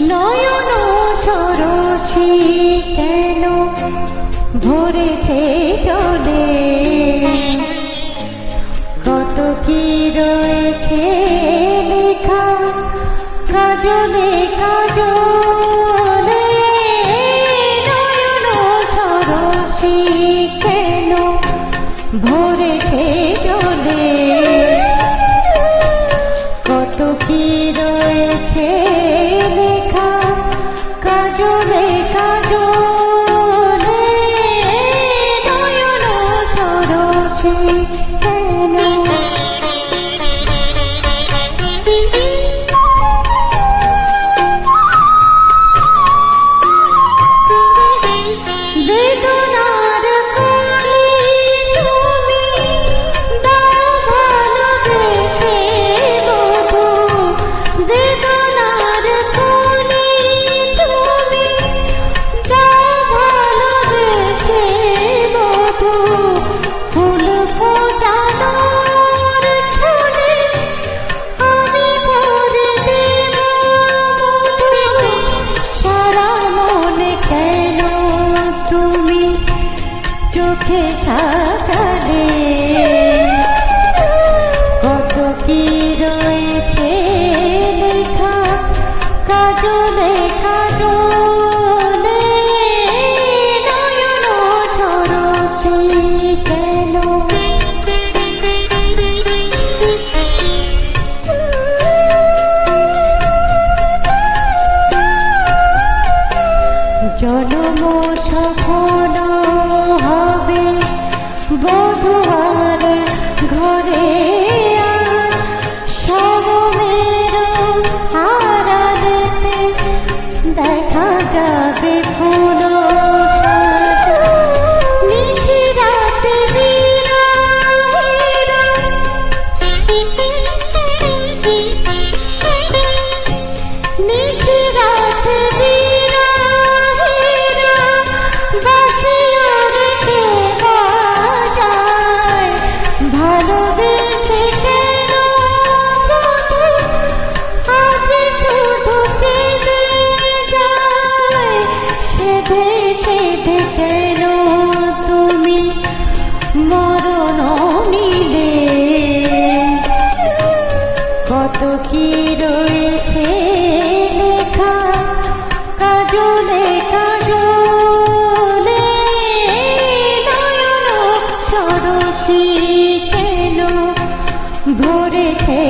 নয়ন সরসী কেন ভরেছে জলে, কত কি রয়েছে লেখা কাজলে কাজলে। নয়ন সরসী কেন ভরেছে জলে, কত কি রয়েছে লেখা কাজলে কাজলে। নয়ন সরসী কেন বেদনার কলি তুমি দাও ভালোবেসে বধূ, বেদনার কলি তুমি দাও ভালোবেসে বধূ। ফুল ফোটানোর ছলে আমি ভরে দেব মধু, সারা মনে কেন তুমি চোখে সাজালে, কত কি রয়েছে লেখা কাজলে কাজলে। নয়ন সরসী কেন জনম সফল হবে বধূয়ার ঘরে, আর শবমের আড়ালেতে দেখা যাবে ফুল সাজা। নিশিরাতে বিরহেরা নিশিরাতে বিরহেরা বাঁশিও রেখে বাজায়। ভালোবেসে কেন বধূ আজ শুধু কেঁদে যায়, সেধে সেধে কেন তুমি মরণ নিলে, কত কি রয়েছে লেখা কাজলে কাজলে। নয়ন সরসী কেন ভরেছে